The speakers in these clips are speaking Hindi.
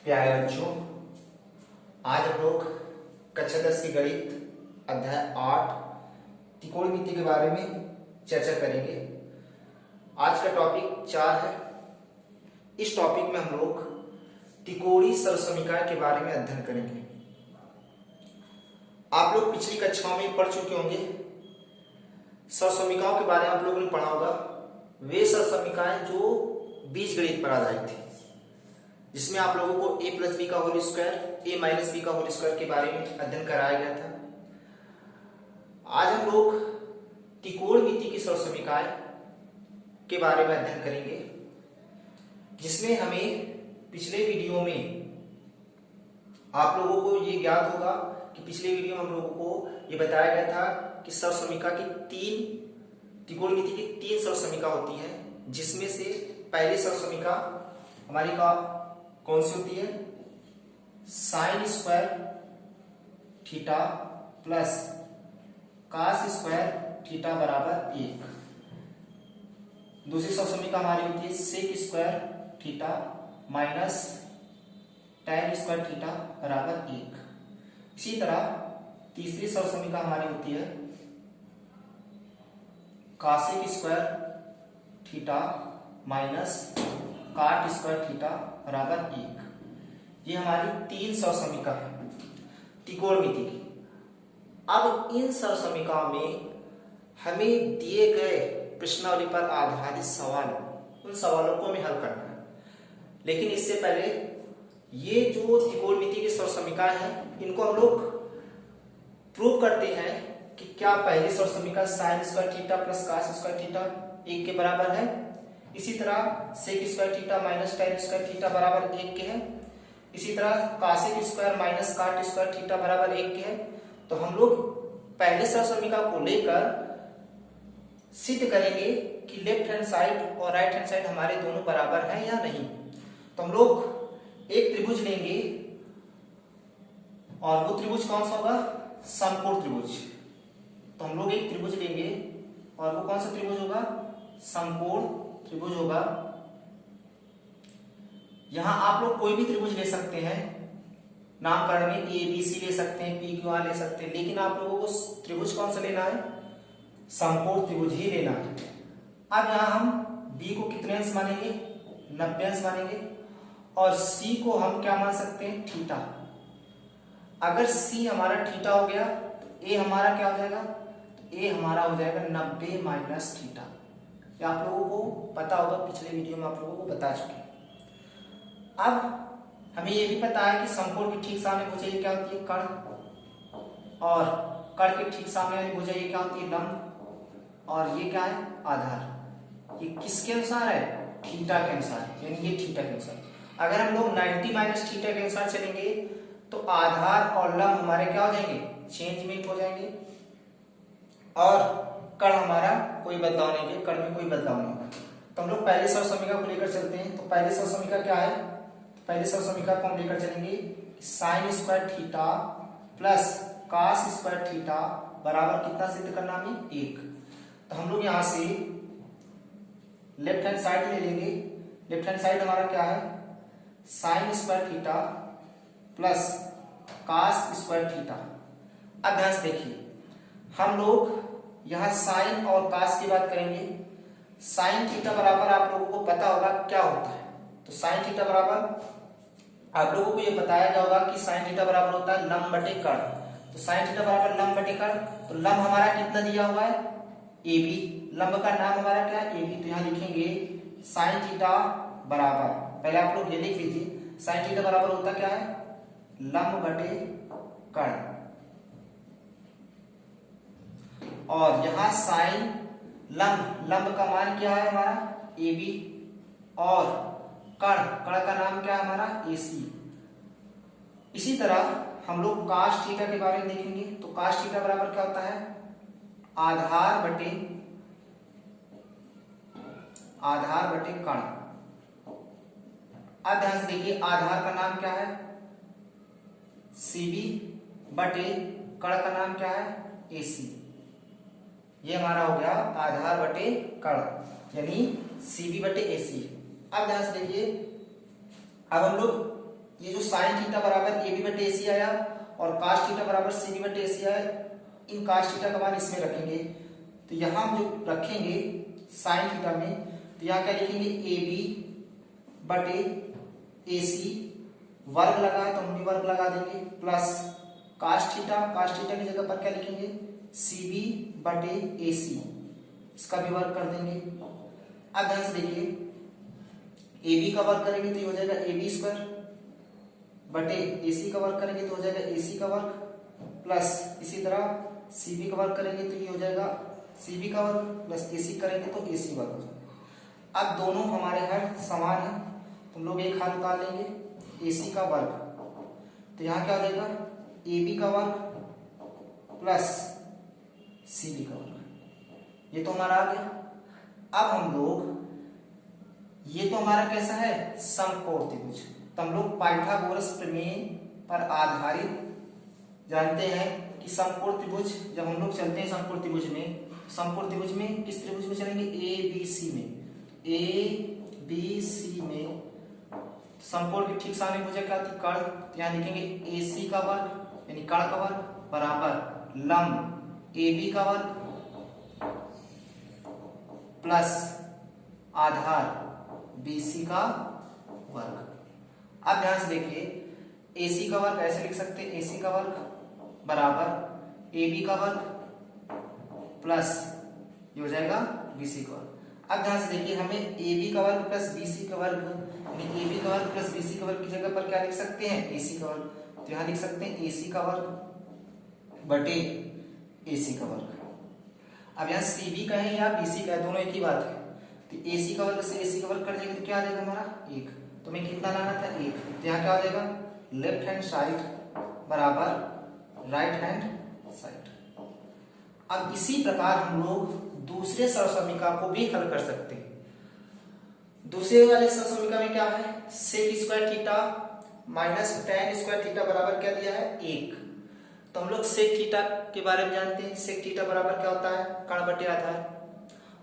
प्यारे बच्चों, आज हम लोग कक्षा 10 की गणित अध्याय 8 त्रिकोणमिति के बारे में चर्चा करेंगे। आज का टॉपिक 4 है। इस टॉपिक में हम लोग त्रिकोणीय सरसमीकरण के बारे में अध्ययन करेंगे। आप लोग पिछली कक्षाओं में पढ़ चुके होंगे। सरसमीकरणों के बारे में आप लोगों ने पढ़ा होगा। वे सरसमीकरण जो बीजगणित पर आधारित थी, जिसमें आप लोगों को a प्लस बी का whole square, a minus B का होल स्क्वायर के बारे में अध्ययन कराया गया था। आज हम लोग त्रिकोणमिति की सरसमीकरण के बारे में अध्ययन करेंगे, जिसमें हमें पिछले वीडियो में आप लोगों को ये ज्ञात होगा कि पिछले वीडियो में हम लोगों को ये बताया गया था कि सरसमीकरण की त्रिकोणमिति की 3 सरसमीकरण होती हैं, जिसमें से पहली सरसमीकरण हमारी कौन सी होती है? Sine square theta plus cos square theta बराबर 1। दूसरी सरसमीकरण हमारी होती है sec square theta minus tan square theta बराबर 1। इसी तरह तीसरी सरसमीकरण हमारी होती है cosec square theta minus cot square theta बराबर 1। ये हमारी 3 सरसमीकरण है त्रिकोणमिति की। अब इन सरसमीकरणों में हमें दिए गए प्रश्नावली पर आधारित सवाल, उन सवालों को हमें हल करना है। लेकिन इससे पहले ये जो त्रिकोणमिति की सरसमीकरण है, इनको हम लोग प्रूव करते हैं कि क्या पहली सरसमीकरण sine square theta plus cos square theta 1 के बराबर है। इसी तरह sec square theta minus tan square theta बराबर 1 के है। इसी तरह cosec square minus cot square theta बराबर 1 के है। तो हम लोग पहले सरसमीकरण को लेकर सिद्ध करेंगे कि लेफ्ट हैंड साइड और राइट हैंड साइड हमारे दोनों बराबर हैं या नहीं। तो हम लोग एक त्रिभुज लेंगे और वो त्रिभुज कौन सा होगा? समकोण त्रिभुज। तो हम लोग एक त्रिभुज लेंगे और वो कौन सा त्रिभुज होगा? समकोण त्रिभुज होगा। यहां आप लोग कोई भी त्रिभुज ले सकते हैं, नामकरण में ए बी सी ले सकते हैं, पी क्यू आर ले सकते हैं, लेकिन आप लोगों को त्रिभुज कौन सा लेना है? समकोण त्रिभुज ही लेना है। अब यहां हम बी को कितने अंश मानेंगे? 90 अंश मानेंगे। और सी को हम क्या मान सकते हैं? थीटा। अगर सी हमारा थीटा हो गया तो ए हमारा क्या हो जाएगा? तो ए हमारा हो जाएगा 90 माइनस थीटा। ये आप लोगों को पता होगा, पिछले वीडियो में आप लोगों को बता चुके हैं। अब हमें ये भी पता है कि समकोण के ठीक सामने भुजा क्या होती है? कर्ण। और कर्ण के ठीक सामने वाली भुजा क्या होती है? लंब। और ये क्या है? आधार। ये किसके अनुसार है? थीटा के अनुसार, यानी ये थीटा के अनुसार। अगर हम लोग 90 माइनस थीटा के अनुसार चलेंगे तो आधार और लंब हमारे क्या हो जाएंगे? चेंजमेंट हो जाएंगे। और कर्ण हमारा कोई बदलाव नहीं है, कर्ण में कोई बदलाव नहीं होगा। तो हम लोग पहले सरसमीकरण को लेकर चलते हैं। तो पहले सरसमीकरण क्या है? पहले सरसमीकरण को हम लेकर चलेंगे sine square theta plus cos square theta बराबर कितना सिद्ध करना हमें? 1। तो हम लोग यहां से लेफ्ट हैंड साइड ले लेंगे। लेफ्ट हैंड साइड हमारा क्या है? Sine square theta plus cos square theta. अब ध्यान से देखिए, हम लोग यहां साइन और कास की बात करेंगे। साइन थीटा बराबर आप लोगों को पता होगा क्या होता है। तो साइन थीटा बराबर आप लोगों को ये बताया गया होगा कि साइन थीटा बराबर होता है लंब बटे कर्ण। तो साइन थीटा बराबर लंब बटे कर्ण। तो लंब हमारा कितना दिया हुआ है? A B. लंब का नाम हमारा क्या है? A B. तो यहां लिखेंगे साइन थीटा बराबर, पहले आप लोग ये लिख लीजिए, साइन थीटा बराबर होता क्या है? लंब बटे कर्ण। और यहां साइन लंब का मान क्या है हमारा? A B. और कर्ण का नाम क्या है हमारा? ए सी। इसी तरह हम लोग काश थीटा के बारे में देखेंगे। तो काश थीटा बराबर क्या होता है? आधार बटे कर्ण। अब ध्यान से देखिए, आधार का नाम क्या है? सीबी बटे कर्ण का नाम क्या है? एसी। ये हमारा हो गया आधार बटे कर्ण, यानी सीबी बटे एसी। अब ध्यान से देखिए, अब हम लोग ये जो साइन थीटा बराबर ए बी बटे ए सी आया और काश थीटा बराबर सी बी बटे ए सी आया, इन काश थीटा का मान इसमें रखेंगे। तो यहाँ हम जो रखेंगे साइन थीटा में, तो यहाँ क्या लिखेंगे ए बी बटे ए सी, वर्ग लगा है तो हम भी वर्ग लगा देंगे, प्लस काश थीटा की जगह पर क्या लिखेंगे सी बी बटे ए सी, इसका भी वर्ग कर देंगे। अब ध्यान से देखिए ए बी का वर्ग करेंगे तो ये हो जाएगा ए बी स्क्वायर बटे ए सी का वर्ग करेंगे तो हो जाएगा ए सी का वर्ग, प्लस इसी तरह सी बी का वर्ग करेंगे तो ये हो जाएगा सी बी का वर्ग, प्लस ए सी करेंगे तो ए सी वर्ग हो जाएगा। अब दोनों हमारे हर समान है, तुम लोग एक हाथ निकाल लेंगे ए सी का वर्ग, तो यहाँ क्या हो जाएगा ए बी का वर्ग प्लस सी बी का वर्ग, ये तो हमारा आ गया। अब हम लोग ये तो हमारा कैसा है समकोण त्रिभुज, तो हम लोग पाइथागोरस प्रमेय पर आधारित जानते हैं कि समकोण त्रिभुज जब हम लोग चलते हैं समकोण त्रिभुज में किस त्रिभुज में चलेंगे ए बी सी में समकोण के ठीक सामने भुजा क्या थी कर्ण, तो यहाँ लिखेंगे ए सी का वर्ग यानी कर्ण का वर्ग बराबर लंब ए बी का वर्ग प्लस आधार बी सी का वर्ग। अब ध्यान से देखिए ए सी का वर्ग ऐसे लिख सकते हैं ए सी का वर्ग बराबर ए बी का वर्ग प्लस ये हो जाएगा बी सी का वर्ग। अब ध्यान से देखिए हमें ए बी का वर्ग प्लस बी सी का वर्ग यानी ए बी का वर्ग प्लस बी सी का वर्ग की जगह पर क्या लिख सकते हैं ए सी का वर्ग, तो यहाँ लिख सकते हैं ए सी का वर्ग बटे ए सी का वर्ग। अब यहाँ सी बी का है या बी सी का है दोनों एक ही बात है, तो ए सी का वर्ग से ए सी का वर्ग कर देंगे तो क्या आ जाएगा हमारा एक, तो हमें कितना लाना था एक, तो यहाँ क्या हो जाएगा लेफ्ट हैंड साइड बराबर राइट हैंड साइड। अब इसी प्रकार हम लोग दूसरे सरसमीका को भी हल कर सकते हैं। दूसरे वाले सरसमीका में क्या है sec square theta minus tan square theta बराबर क्या दिया है एक, तो हम लोग सेक थीटा के बारे में जानते हैं। सेक थीटा बराबर क्या होता है कर्ण बटे आधार,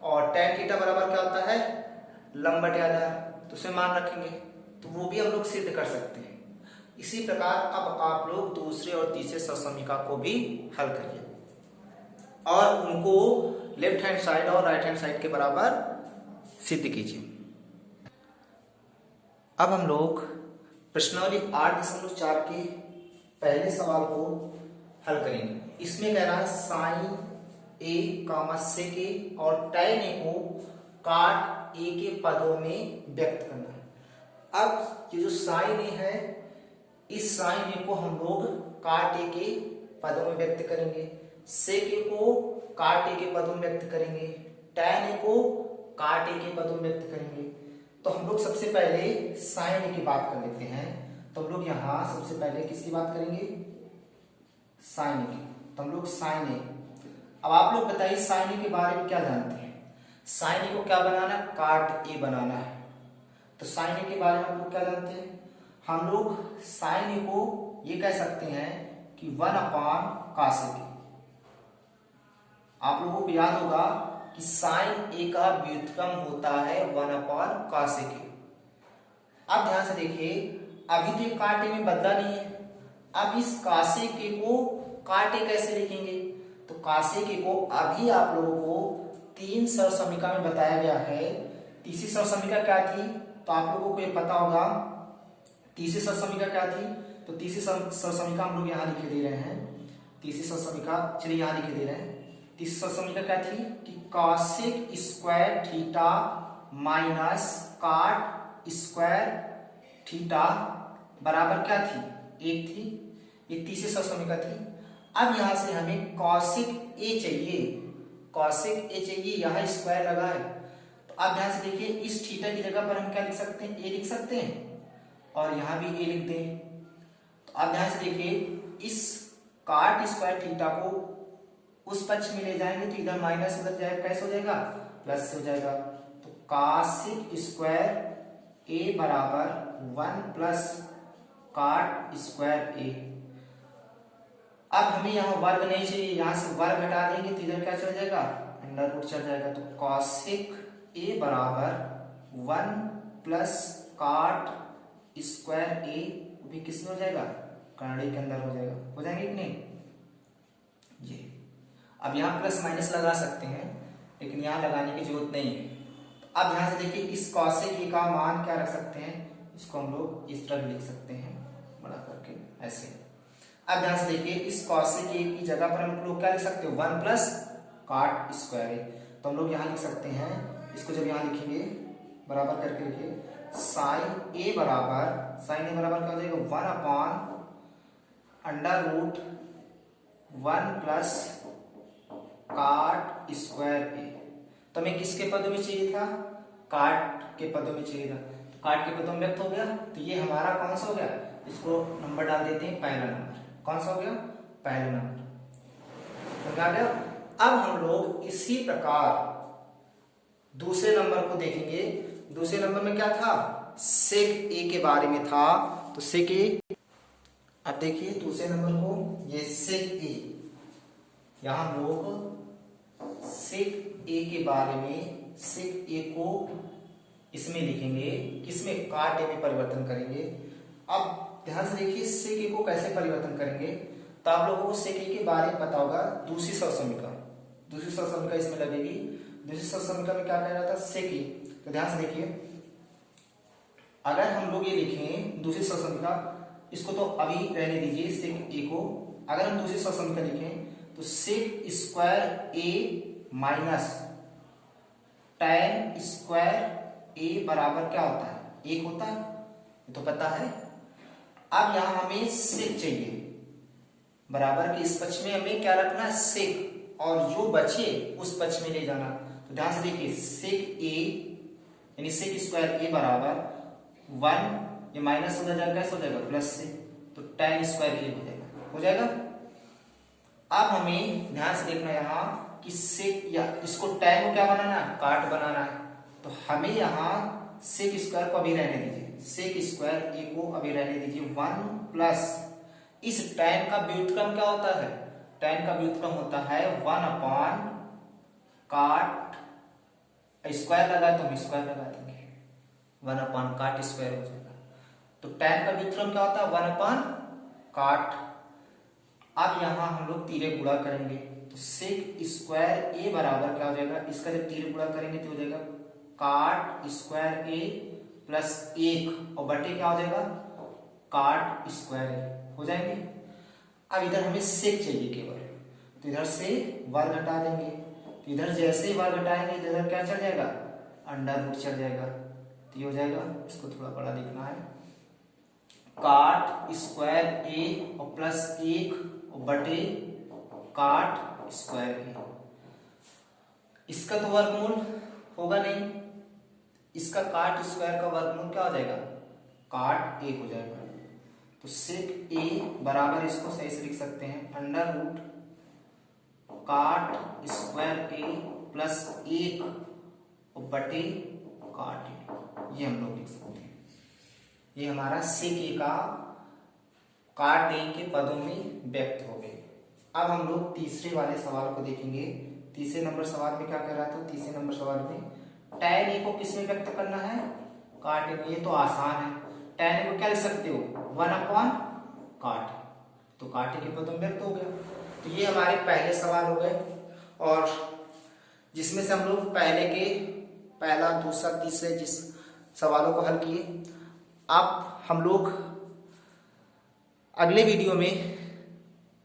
और tan थीटा बराबर क्या होता है लंब बटे आधार, तो उसे मान रखेंगे तो वो भी हम लोग सिद्ध कर सकते हैं। इसी प्रकार अब आप लोग दूसरे और तीसरे सरसमीका को भी हल करिए और उनको लेफ्ट हैंड साइड और राइट हैंड साइड के बराबर सिद्ध कीजिए। अब हम लोग प्रश्नावली 8.4 के पहले सवाल को हल करेंगे। इसमें कह रहा है साइन ए कामा सेक ए और tan ए को काट ए के पदों में व्यक्त करना है। अब ये जो साइन ए है इस साइन ए को हम लोग काट ए के पदों में व्यक्त करेंगे, सेक ए को काट ए के पदों में व्यक्त करेंगे, tan ए को काट ए के पदों में व्यक्त करेंगे। तो हम लोग सबसे पहले साइन ए की बात कर लेते हैं, तो हम लोग यहाँ सबसे पहले किसकी बात करेंगे साइन ए की, तो हम लोग साइन ए। अब आप लोग बताइए साइन ए के बारे में क्या जानते हैं, साइन ए को क्या बनाना काट ए बनाना है, तो साइन ए के बारे में हम लोग क्या जानते हैं, हम लोग साइन ए को ये कह सकते हैं कि 1/cos ए। आप लोगों को याद होगा कि साइन ए का व्युत्क्रम होता है 1/cos ए। अब ध्यान से देखिए अभी तो ये काट ए में बदला नहीं है, अब इस cos ए के को काट ए कैसे लिखेंगे, तो cos ए के को अभी आप लोगों को 3 सरसमीका में बताया गया है। तीसरी सरसमीका क्या थी, तो आप लोगों को ये पता होगा तीसरी सरसमीका क्या थी, तो तीसरी सरसमीका हम लोग यहाँ लिखे दे रहे हैं। तीसरी सरसमीका चलिए यहाँ लिखे दे रहे हैं। तीसरी सरसमीका क्या थी कि cosec square theta minus cot square theta बराबर क्या थी एक थी, ये तीसरी सरसमीका थी। अब यहां से हमें कॉसेक ए चाहिए, कॉसेक ए चाहिए, यहाँ स्क्वायर लगा है, तो अब ध्यान से देखिए इस थीटा की जगह पर हम क्या लिख सकते हैं ए लिख सकते हैं और यहाँ भी ए लिख दें। तो अब ध्यान से देखिए इस काट स्क्वायर थीटा को उस पक्ष में ले जाएंगे तो इधर माइनस उधर जाएगा, कैसे हो जाएगा प्लस हो जाएगा। तो कॉसेक स्क्वायर ए बराबर 1 प्लस काट स्क्वायर ए। अब हमें यहाँ वर्ग नहीं चाहिए, यहाँ से वर्ग हटा देंगे तो इधर क्या चल जाएगा अंडर रूट चल जाएगा। तो कॉसेक ए बराबर 1 प्लस काट स्क्वायर ए भी किस में हो जाएगा, कर्णिक के अंदर हो जाएगा, हो जाएंगे कि नहीं। ये अब यहाँ प्लस माइनस लगा सकते हैं, लेकिन यहाँ लगाने की जरूरत नहीं है। अब ध्यान से देखिए, इस कॉसेक ए का मान क्या रख सकते हैं, इसको हम लोग इस तरह लिख सकते हैं बड़ा करके ऐसे। अब ध्यान से देखिए, इस कॉसेक ए की जगह पर हम लोग क्या लिख सकते हैं, 1 प्लस कॉट स्क्वायर ए। तो हम लोग यहाँ लिख सकते हैं, इसको जब यहाँ लिखेंगे बराबर करके लिखिए, साइन ए बराबर क्या हो जाएगा, 1 upon under root 1 plus cot square A. तो हमें किसके पदों में चाहिए था, काट के पदों में चाहिए था, तो काट के पदों में व्यक्त हो गया। तो ये हमारा कौन सा हो गया, इसको नंबर डाल देते हैं, पहला नंबर कौन सा हो गया, पहला नंबर समझा गया। अब हम लोग इसी प्रकार दूसरे नंबर को देखेंगे। दूसरे नंबर में क्या था, सेक ए के बारे में था। तो सेक ए, अब देखिए दूसरे नंबर को, ये सेक ए, यहां हम लोग सेक ए के बारे में, सेक ए को इसमें लिखेंगे, किसमें, काट ए में परिवर्तन करेंगे। अब ध्यान से देखिए, सेक ए को कैसे परिवर्तन करेंगे, तो आप लोगों को सेक ए के बारे में पता होगा, दूसरी समीकरण, दूसरी समीकरण इसमें लगेगी। दूसरी समीकरण में क्या कह रहा था, सेक ए। तो ध्यान से देखिए, अगर हम लोग ये लिखें दूसरी समीकरण, इसको तो अभी रहने दीजिए सेक ए को। अगर हम दूसरी समीकरण लिखें तो सेक स्क्वायर ए माइनस tan स्क्वायर ए बराबर क्या होता है, 1 होता है, तो पता है। अब यहां हमें सेक चाहिए, बराबर के इस पक्ष में हमें क्या रखना है, सेक, और जो बचे उस पक्ष में ले जाना। तो ध्यान से देखिए, सेक ए यानी सेक स्क्वायर ए बराबर 1, ये माइनस हो जाएगा, कैसे हो जाएगा, प्लस से, तो tan स्क्वायर ए हो जाएगा। अब हमें ध्यान से देखना यहाँ कि सेक, या इसको tan को क्या बनाना है, काट बनाना है। तो हमें यहाँ सेक स्क्वायर को अभी रहने दीजिए, सेक स्क्वायर ए को अभी रहने दीजिए, 1 प्लस इस tan का व्युत्क्रम क्या होता है, tan का व्युत्क्रम होता है 1 अपॉन काट स्क्वायर लगा, तो हम स्क्वायर लगा देंगे, 1 अपॉन काट स्क्वायर हो जाएगा। तो tan का व्युत्क्रम क्या होता है, 1 अपॉन काट। अब यहां हम लोग तीरे गुणा करेंगे, तो सेक स्क्वायर ए बराबर क्या हो जाएगा, इसका जब तीरे गुणा करेंगे तो हो जाएगा काट स्क्वायर ए प्लस 1, और बटे क्या हो जाएगा, काट स्क्वायर ए हो जाएंगे। अब इधर हमें सेक चाहिए केवल, तो इधर से वर्ग घटा देंगे, तो इधर जैसे ही वर्ग घटाएंगे तो इधर क्या चल जाएगा, अंडर रूट चल जाएगा, तो ये हो जाएगा। इसको थोड़ा बड़ा लिखना है, काट स्क्वायर ए और प्लस 1 और बटे काट स्क्वायर ए। इसका तो वर्गमूल होगा नहीं, इसका काट स्क्वायर का वर्गमूल क्या हो जाएगा, काट ए हो जाएगा। तो सेक ए बराबर, इसको सही से लिख सकते हैं, अंडर रूट काट स्क्वायर ए प्लस 1 और बटे काट ए, ये हम लोग लिख सकते हैं। ये हमारा सेक ए का काट ए के पदों में व्यक्त हो गए। अब हम लोग तीसरे वाले सवाल को देखेंगे। तीसरे नंबर सवाल में क्या कह रहा था, तीसरे नंबर सवाल में tan ए को किस में व्यक्त करना है, काट ए में। ये तो आसान है, tan ए को क्या लिख सकते हो, 1 अपॉन काट, तो काट ए के पदों में व्यक्त हो गया। तो ये हमारे पहले सवाल हो गए, और जिसमें से हम लोग पहले के पहला, दूसरा, तीसरे जिस सवालों को हल किए। अब हम लोग अगले वीडियो में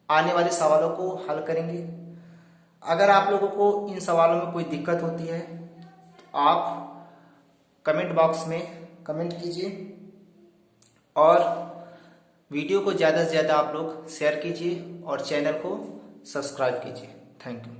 आने वाले सवालों को हल करेंगे। अगर आप लोगों को इन सवालों में कोई दिक्कत होती है तो आप कमेंट बॉक्स में कमेंट कीजिए, और वीडियो को ज़्यादा से ज़्यादा आप लोग शेयर कीजिए और चैनल को सब्सक्राइब कीजिए। Thank you.